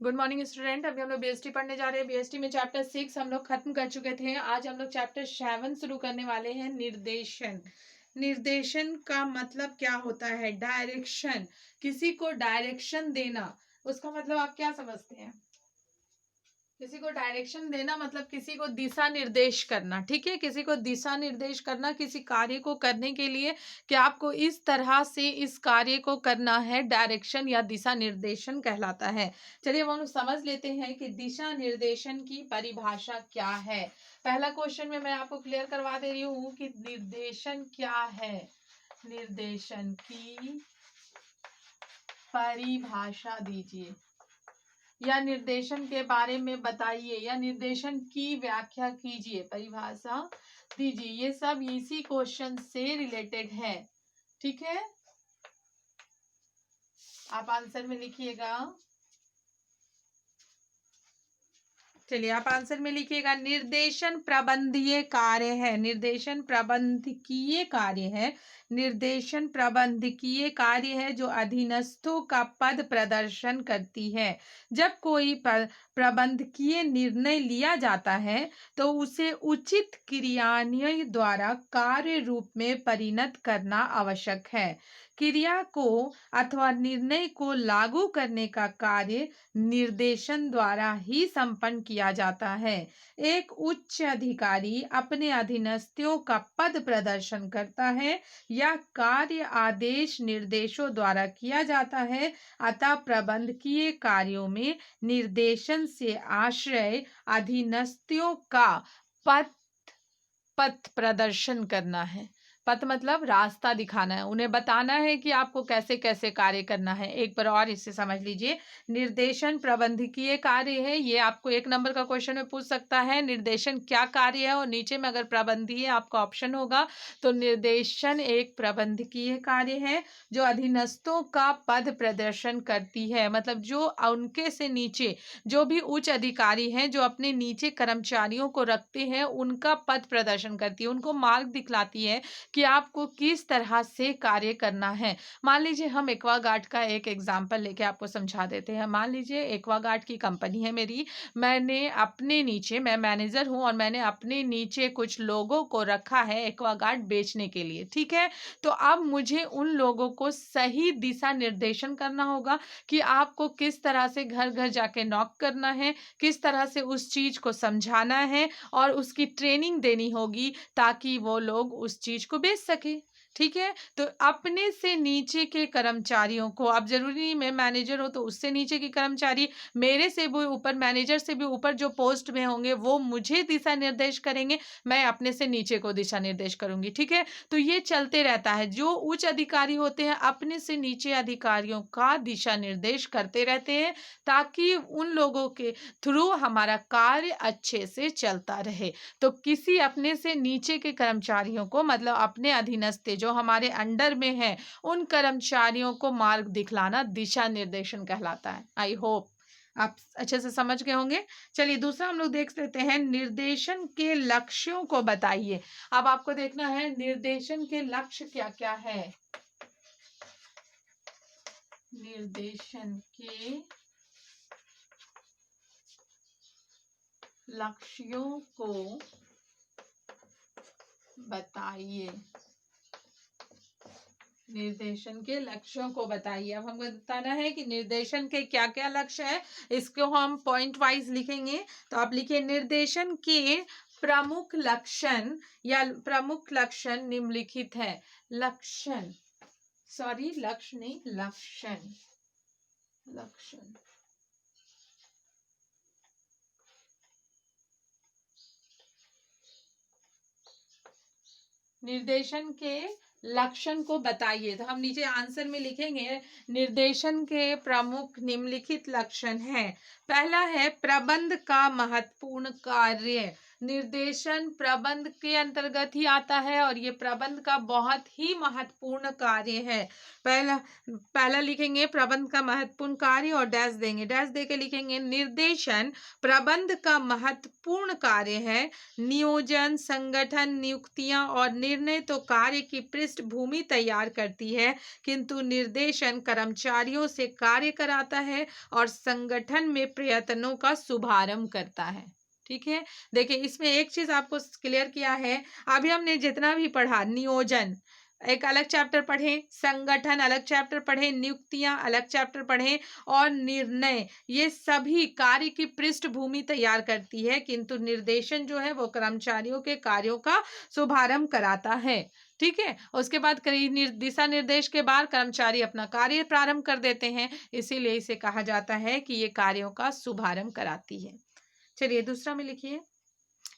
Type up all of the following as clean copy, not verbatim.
Good morning student. अभी हम लोग बीएसटी पढ़ने जा रहे हैं। बीएसटी में चैप्टर 6 हम लोग खत्म कर चुके थे। आज हम लोग चैप्टर 7 शुरू करने वाले हैं। निर्देशन। निर्देशन का मतलब क्या होता है? डायरेक्शन। किसी को डायरेक्शन देना, उसका मतलब आप क्या समझते हैं? किसी को डायरेक्शन देना मतलब किसी को दिशा निर्देश करना। ठीक है, किसी को दिशा निर्देश करना किसी कार्य को करने के लिए कि आपको इस तरह से इस कार्य को करना है, डायरेक्शन या दिशा निर्देशन कहलाता है। चलिए हम लोग समझ लेते हैं कि दिशा निर्देशन की परिभाषा क्या है। पहला क्वेश्चन में मैं आपको क्लियर करवा दे रही हूँ कि निर्देशन क्या है। निर्देशन की परिभाषा दीजिए या निर्देशन के बारे में बताइए या निर्देशन की व्याख्या कीजिए, परिभाषा दीजिए। ये सब इसी क्वेश्चन से रिलेटेड है। ठीक है, आप आंसर में लिखिएगा। चलिए आप आंसर में लिखिएगा, निर्देशन प्रबंधीय कार्य है। निर्देशन प्रबंधकीय कार्य है। निर्देशन प्रबंधकीय कार्य है जो अधीनस्थों का पद प्रदर्शन करती है। जब कोई प्रबंधकीय निर्णय लिया जाता है तो उसे उचित क्रियान्वयन द्वारा कार्य रूप में परिणत करना आवश्यक है। क्रिया को अथवा निर्णय को लागू करने का कार्य निर्देशन द्वारा ही संपन्न किया जाता है। एक उच्च अधिकारी अपने अधीनस्थों का पद प्रदर्शन करता है या कार्य आदेश निर्देशों द्वारा किया जाता है। अतः प्रबंधकीय कार्यों में निर्देशन से आश्रय अधीनस्थों का पथ पथ प्रदर्शन करना है। पथ मतलब रास्ता दिखाना है, उन्हें बताना है कि आपको कैसे कैसे कार्य करना है। एक बार और इसे समझ लीजिए, निर्देशन प्रबंधकीय कार्य है। ये आपको 1 नंबर का क्वेश्चन में पूछ सकता है, निर्देशन क्या कार्य है, और नीचे में अगर प्रबंधीय आपका ऑप्शन होगा तो निर्देशन एक प्रबंधकीय कार्य है जो अधीनस्थों का पद प्रदर्शन करती है। मतलब जो उनके से नीचे जो भी उच्च अधिकारी हैं, जो अपने नीचे कर्मचारियों को रखते हैं, उनका पद प्रदर्शन करती है, उनको मार्ग दिखलाती है कि आपको किस तरह से कार्य करना है। मान लीजिए हम एक्वागार्ड का एक एग्जांपल लेके आपको समझा देते हैं। मान लीजिए एक्वागार्ड की कंपनी है मेरी, मैंने अपने नीचे, मैं मैनेजर हूं और मैंने अपने नीचे कुछ लोगों को रखा है एक्वागार्ड बेचने के लिए। ठीक है, तो अब मुझे उन लोगों को सही दिशा निर्देशन करना होगा कि आपको किस तरह से घर घर जाके नॉक करना है, किस तरह से उस चीज को समझाना है और उसकी ट्रेनिंग देनी होगी ताकि वो लोग उस चीज को बेच सके। ठीक है, तो अपने से नीचे के कर्मचारियों को, अब जरूरी नहीं मैं मैनेजर हूं तो उससे नीचे के कर्मचारी, मेरे से भी ऊपर, मैनेजर से भी ऊपर जो पोस्ट में होंगे वो मुझे दिशा निर्देश करेंगे, मैं अपने से नीचे को दिशा निर्देश करूंगी। ठीक है, तो ये चलते रहता है। जो उच्च अधिकारी होते हैं अपने से नीचे अधिकारियों का दिशा निर्देश करते रहते हैं ताकि उन लोगों के थ्रू हमारा कार्य अच्छे से चलता रहे। तो किसी अपने से नीचे के कर्मचारियों को, मतलब अपने अधीनस्थ जो हमारे अंडर में है, उन कर्मचारियों को मार्ग दिखलाना दिशा निर्देशन कहलाता है। आई होप आप अच्छे से समझ गए होंगे। चलिए दूसरा हम लोग देख लेते हैं, निर्देशन के लक्ष्यों को बताइए। अब आपको देखना है निर्देशन के लक्ष्य क्या क्या है। निर्देशन के लक्ष्यों को बताइए। निर्देशन के लक्ष्यों को बताइए। अब हमको बताना है कि निर्देशन के क्या क्या लक्ष्य है, इसको हम पॉइंट वाइज लिखेंगे। तो आप लिखिए, निर्देशन के प्रमुख लक्षण या प्रमुख लक्षण निम्नलिखित है। लक्षण, सॉरी लक्ष्य नहीं, लक्षण, लक्षण। निर्देशन के लक्षण को बताइए। तो हम नीचे आंसर में लिखेंगे, निर्देशन के प्रमुख निम्नलिखित लक्षण हैं। पहला है प्रबंध का महत्वपूर्ण कार्य। निर्देशन प्रबंध के अंतर्गत ही आता है और ये प्रबंध का बहुत ही महत्वपूर्ण कार्य है। पहला पहला लिखेंगे प्रबंध का महत्वपूर्ण कार्य और डैश देंगे, डैश देके लिखेंगे निर्देशन प्रबंध का महत्वपूर्ण कार्य है। नियोजन, संगठन, नियुक्तियां और निर्णय तो कार्य की पृष्ठभूमि तैयार करती है, किंतु निर्देशन कर्मचारियों से कार्य कराता है और संगठन में प्रयत्नों का शुभारंभ करता है। ठीक है, देखिए इसमें एक चीज आपको क्लियर किया है। अभी हमने जितना भी पढ़ा, नियोजन एक अलग चैप्टर पढ़े, संगठन अलग चैप्टर पढ़े, नियुक्तियां अलग चैप्टर पढ़े और निर्णय, ये सभी कार्य की पृष्ठभूमि तैयार करती है, किंतु निर्देशन जो है वो कर्मचारियों के कार्यों का शुभारंभ कराता है। ठीक है, उसके बाद दिशा निर्देश के बाद कर्मचारी अपना कार्य प्रारंभ कर देते हैं, इसीलिए इसे कहा जाता है कि ये कार्यों का शुभारंभ कराती है। चलिए दूसरा में लिखिए,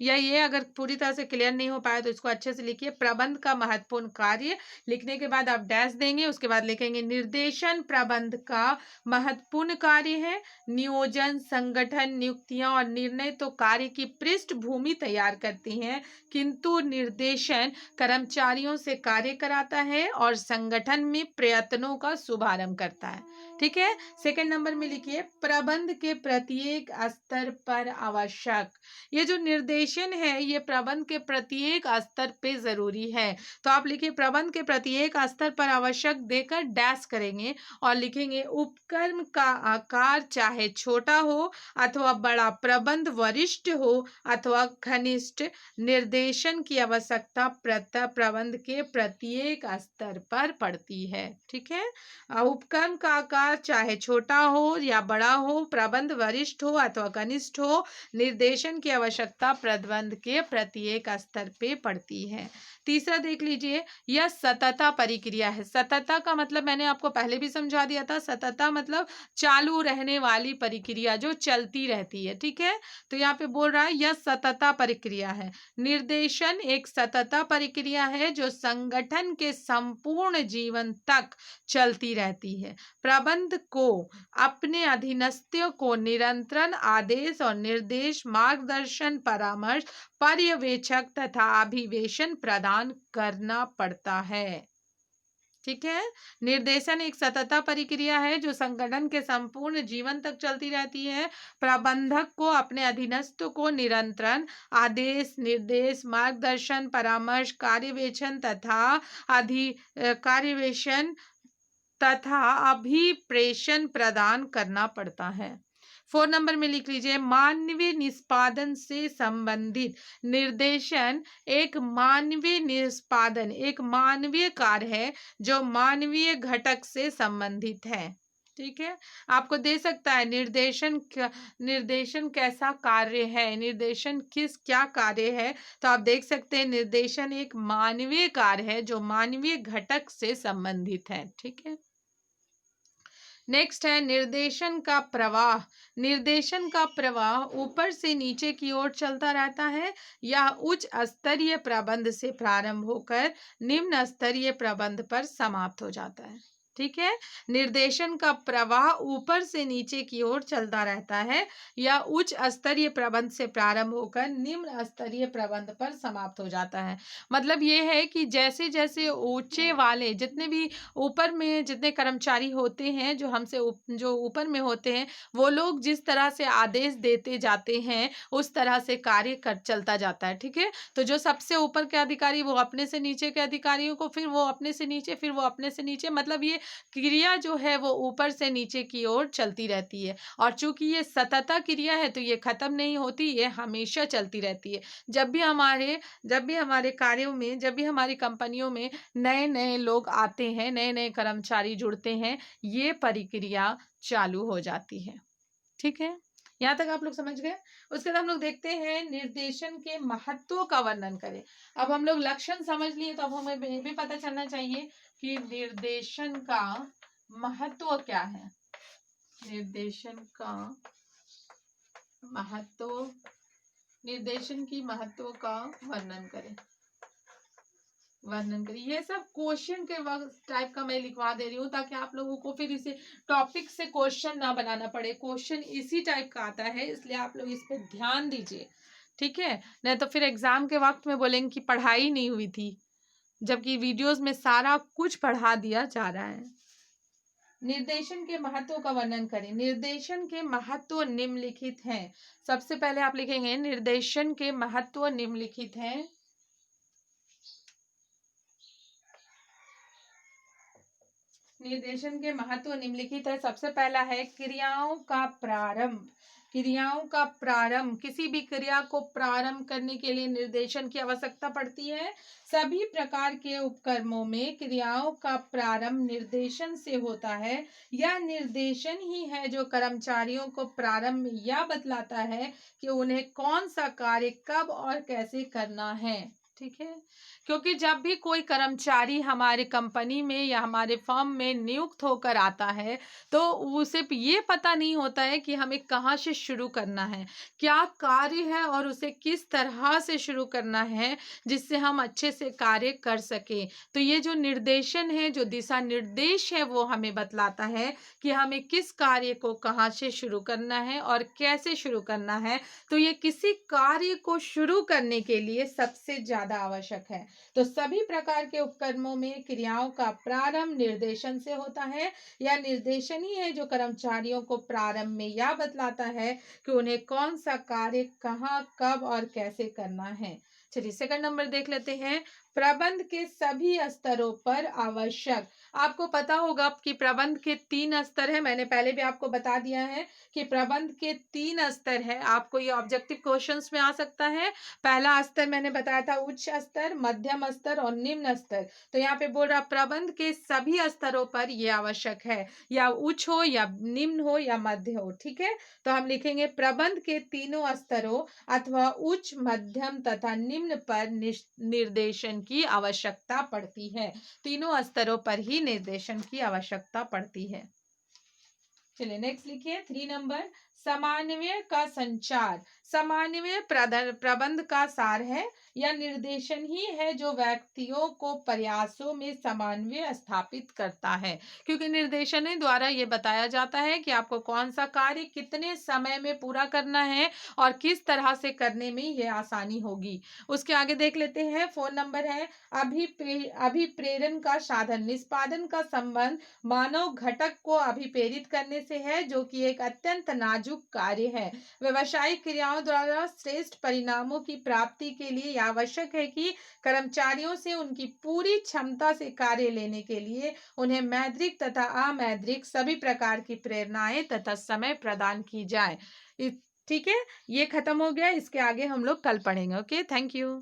या ये अगर पूरी तरह से क्लियर नहीं हो पाया तो इसको अच्छे से लिखिए। प्रबंध का महत्वपूर्ण कार्य लिखने के बाद आप डैश देंगे, उसके बाद लिखेंगे निर्देशन प्रबंध का महत्वपूर्ण कार्य है। नियोजन, संगठन, नियुक्तियां और निर्णय तो कार्य की पृष्ठभूमि तैयार करती हैं, किंतु निर्देशन कर्मचारियों से कार्य कराता है और संगठन में प्रयत्नों का शुभारंभ करता है। ठीक है, सेकंड नंबर में लिखिए प्रबंध के प्रत्येक स्तर पर आवश्यक। ये जो निर्देशन है ये प्रबंध के प्रत्येक स्तर पे जरूरी है, तो आप लिखिए प्रबंध के प्रत्येक स्तर पर आवश्यक देकर डैश करेंगे और लिखेंगे उपक्रम का आकार चाहे छोटा हो अथवा बड़ा, प्रबंध वरिष्ठ हो अथवा घनिष्ठ, निर्देशन की आवश्यकता प्रबंध के प्रत्येक स्तर पर पड़ती है। ठीक है, उपक्रम का आकार चाहे छोटा हो या बड़ा हो, प्रबंध वरिष्ठ हो अथवा घनिष्ठ हो, निर्देशन की आवश्यकता प्रबंध के प्रत्येक स्तर पे पड़ती है। तीसरा देख लीजिए, यह सततता परिक्रिया है। सततता का मतलब मैंने आपको पहले भी समझा दिया था, सततता मतलब चालू रहने वाली परिक्रिया जो चलती रहती है। ठीक है, तो यहाँ पे बोल रहा है यह सततता परिक्रिया है। निर्देशन एक सततता परिक्रिया है जो संगठन के संपूर्ण जीवन तक चलती रहती है। प्रबंध को अपने अधीनस्थों को निरंतर आदेश और निर्देश, मार्गदर्शन, परामर्श, पर्यवेक्षक तथा अभिवेशन प्रदान करना पड़ता है। ठीक है, निर्देशन एक सततता परिक्रिया है जो संगठन के संपूर्ण जीवन तक चलती रहती है। प्रबंधक को अपने अधीनस्थ को निरंतर आदेश, निर्देश, मार्गदर्शन, परामर्श, कार्यवेक्षण तथा अभिप्रेषण प्रदान करना पड़ता है। 4 नंबर में लिख लीजिए मानवीय निष्पादन से संबंधित। निर्देशन एक मानवीय निष्पादन, एक मानवीय कार्य है जो मानवीय घटक से संबंधित है। ठीक है, आपको दे सकता है निर्देशन कैसा कार्य है, निर्देशन क्या कार्य है, तो आप देख सकते हैं निर्देशन एक मानवीय कार्य है जो मानवीय घटक से संबंधित है। ठीक है, नेक्स्ट है निर्देशन का प्रवाह। निर्देशन का प्रवाह ऊपर से नीचे की ओर चलता रहता है। यह उच्च स्तरीय प्रबंध से प्रारंभ होकर निम्न स्तरीय प्रबंध पर समाप्त हो जाता है। ठीक है, निर्देशन का प्रवाह ऊपर से नीचे की ओर चलता रहता है। यह उच्च स्तरीय प्रबंध से प्रारंभ होकर निम्न स्तरीय प्रबंध पर समाप्त हो जाता है। मतलब ये है कि जैसे जैसे ऊंचे वाले जितने भी ऊपर में जितने कर्मचारी होते हैं जो ऊपर में होते हैं, वो लोग जिस तरह से आदेश देते जाते हैं उस तरह से कार्य कर चलता जाता है। ठीक है, तो जो सबसे ऊपर के अधिकारी वो अपने से नीचे के अधिकारियों को, फिर वो अपने से नीचे, फिर वो अपने से नीचे, मतलब ये क्रिया जो है वो ऊपर से नीचे की ओर चलती रहती है। और चूंकि ये सततता क्रिया है तो ये खत्म नहीं होती, ये हमेशा चलती रहती है। जब भी हमारे कार्यों में, जब भी हमारी कंपनियों में नए नए लोग आते हैं, नए नए कर्मचारी जुड़ते हैं, ये प्रक्रिया चालू हो जाती है। ठीक है, यहाँ तक आप लोग समझ गए। उसके बाद हम लोग देखते हैं निर्देशन के महत्व का वर्णन करें। अब हम लोग लक्षण समझ लिए, तो अब हमें ये भी पता चलना चाहिए कि निर्देशन का महत्व क्या है। निर्देशन का महत्व, निर्देशन की महत्व का वर्णन करें। ये सब क्वेश्चन के वक्त टाइप का मैं लिखवा दे रही हूँ ताकि आप लोगों को फिर इसे टॉपिक से क्वेश्चन ना बनाना पड़े। क्वेश्चन इसी टाइप का आता है, इसलिए आप लोग इस पे ध्यान दीजिए। ठीक है। नहीं तो फिर एग्जाम के वक्त में बोलेंगे कि पढ़ाई नहीं हुई थी, जबकि वीडियोस में सारा कुछ पढ़ा दिया जा रहा है। निर्देशन के महत्व का वर्णन करें। निर्देशन के महत्व निम्नलिखित हैं। सबसे पहले आप लिखेंगे निर्देशन के महत्व निम्नलिखित हैं। निर्देशन के महत्व निम्नलिखित है। सबसे पहला है क्रियाओं का प्रारंभ। क्रियाओं का प्रारंभ, किसी भी क्रिया को प्रारंभ करने के लिए निर्देशन की आवश्यकता पड़ती है। सभी प्रकार के उपक्रमों में क्रियाओं का प्रारंभ निर्देशन से होता है। यह निर्देशन ही है जो कर्मचारियों को प्रारंभ में यह बतलाता है कि उन्हें कौन सा कार्य कब और कैसे करना है। ठीक है। क्योंकि जब भी कोई कर्मचारी हमारे कंपनी में या हमारे फर्म में नियुक्त होकर आता है, तो उसे ये पता नहीं होता है कि हमें कहाँ से शुरू करना है, क्या कार्य है और उसे किस तरह से शुरू करना है जिससे हम अच्छे से कार्य कर सकें। तो ये जो निर्देशन है, जो दिशा निर्देश है, वो हमें बतलाता है कि हमें किस कार्य को कहाँ से शुरू करना है और कैसे शुरू करना है। तो ये किसी कार्य को शुरू करने के लिए सबसे ज्यादा आवश्यक है। तो सभी प्रकार के उपक्रमों में क्रियाओं का प्रारंभ निर्देशन से होता है। यह निर्देशन ही है जो कर्मचारियों को प्रारंभ में यह बतलाता है कि उन्हें कौन सा कार्य कहाँ, कब और कैसे करना है। चलिए सेकंड नंबर देख लेते हैं। प्रबंध के सभी स्तरों पर आवश्यक। आपको पता होगा कि प्रबंध के 3 स्तर है। मैंने पहले भी आपको बता दिया है कि प्रबंध के 3 स्तर है। आपको ये ऑब्जेक्टिव क्वेश्चंस में आ सकता है। पहला स्तर मैंने बताया था उच्च स्तर, मध्यम स्तर और निम्न स्तर। तो यहाँ पे बोल रहा प्रबंध के सभी स्तरों पर यह आवश्यक है, या उच्च हो या निम्न हो या मध्य हो। ठीक है। तो हम लिखेंगे प्रबंध के तीनों स्तरों अथवा उच्च, मध्यम तथा निम्न पर निर्देशन की आवश्यकता पड़ती है। तीनों स्तरों पर ही निर्देशन की आवश्यकता पड़ती है। चलिए नेक्स्ट लिखिए 3 नंबर। समन्वय का संचार। समन्वय प्रबंध का सार है। यह निर्देशन ही है जो व्यक्तियों को प्रयासों में समन्वय स्थापित करता है। क्योंकि निर्देशन द्वारा ये बताया जाता है कि आपको कौन सा कार्य कितने समय में पूरा करना है और किस तरह से करने में यह आसानी होगी। उसके आगे देख लेते हैं। 4 नंबर है अभिप्रेरण का साधन। निष्पादन का संबंध मानव घटक को अभिप्रेरित करने से है, जो कि एक अत्यंत नाजुक कार्य है। व्यवसायिक क्रियाओं द्वारा श्रेष्ठ परिणामों की प्राप्ति के लिए आवश्यक है कि कर्मचारियों से उनकी पूरी क्षमता से कार्य लेने के लिए उन्हें मौद्रिक तथा अमौद्रिक सभी प्रकार की प्रेरणाएं तथा समय प्रदान की जाए। ठीक है, ये खत्म हो गया। इसके आगे हम लोग कल पढ़ेंगे। Okay, thank you.